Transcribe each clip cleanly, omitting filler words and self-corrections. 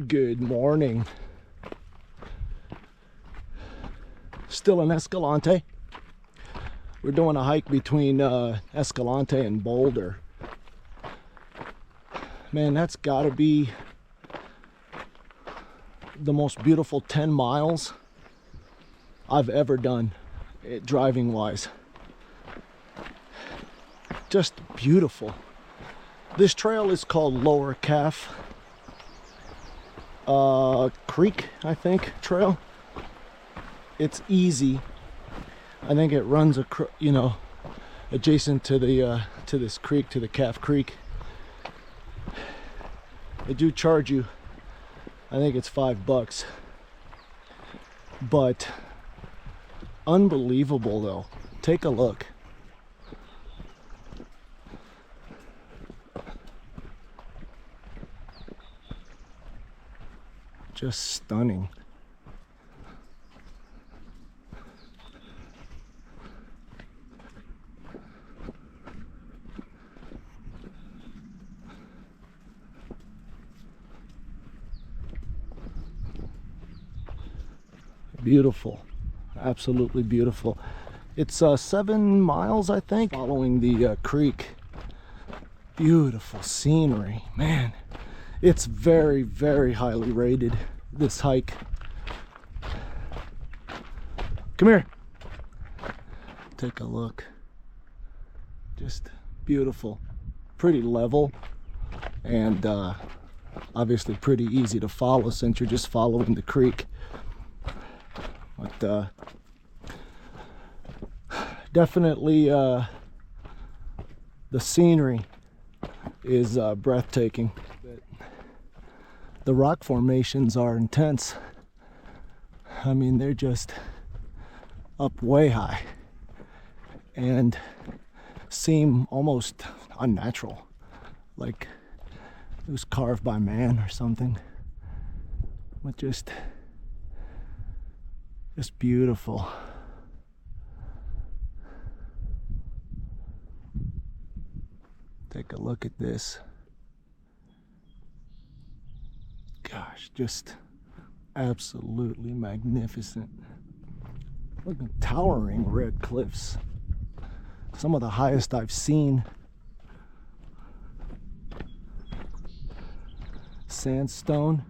Good morning. Still in Escalante. We're doing a hike between Escalante and Boulder. Man, that's gotta be the most beautiful 10 miles I've ever done, driving wise. Just beautiful. This trail is called Lower Calf Creek, I think, trail. It's easy. I think it runs adjacent to the to this creek, to the Calf Creek. They do charge you, I think it's $5, but unbelievable though. Take a look. Just stunning. Beautiful, absolutely beautiful. It's 7 miles, I think, following the creek. Beautiful scenery, man. It's very, very highly rated, this hike. Come here. Take a look. Just beautiful. Pretty level, and obviously pretty easy to follow since you're just following the creek. But definitely the scenery is breathtaking. The rock formations are intense. I mean, they're just up way high and seem almost unnatural, like it was carved by man or something. But just beautiful. Take a look at this. Gosh, just absolutely magnificent. Look at towering red cliffs. Some of the highest I've seen. Sandstone.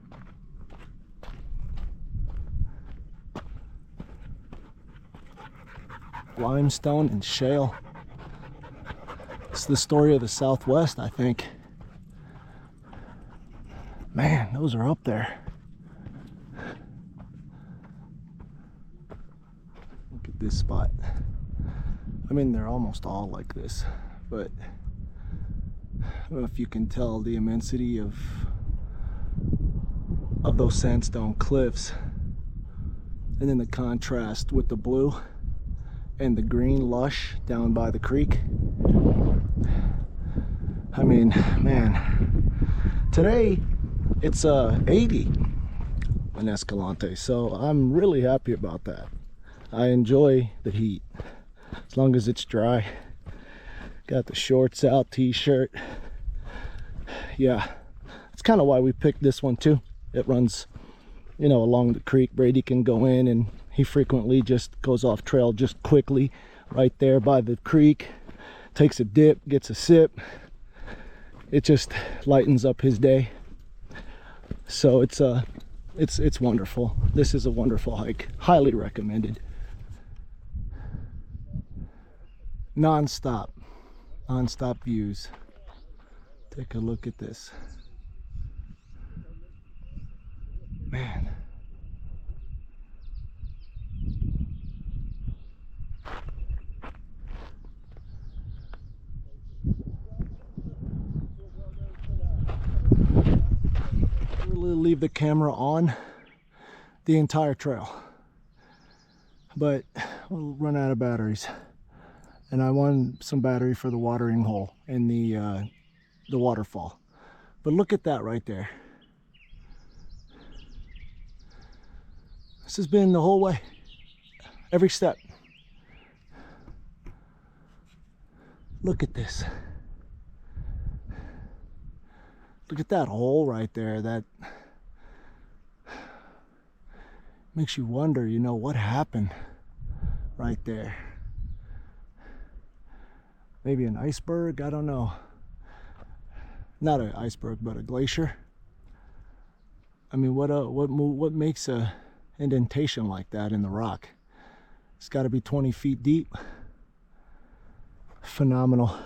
Limestone and shale. It's the story of the Southwest, I think. Man, those are up there. Look at this spot. I mean, they're almost all like this, but I don't know if you can tell the immensity of those sandstone cliffs, and then the contrast with the blue and the green lush down by the creek. I mean, man, today it's 80 in Escalante, so I'm really happy about that. I enjoy the heat as long as it's dry. Got the shorts out, t-shirt. Yeah, that's kind of why we picked this one too. It runs, along the creek. Brady can go in, and he frequently just goes off trail just quickly right there by the creek, takes a dip, gets a sip. It just lightens up his day. So it's wonderful. This is a wonderful hike. Highly recommended. Non-stop views. Take a look at this. Man. Really leave the camera on the entire trail, but we'll run out of batteries, and I want some battery for the watering hole and the waterfall. But look at that right there. This has been the whole way, every step. Look at this. Look at that hole right there. makes you wonder, you know, what happened right there. Maybe an iceberg, I don't know. Not an iceberg, but a glacier. I mean, what makes a indentation like that in the rock? It's got to be 20 feet deep. Phenomenal.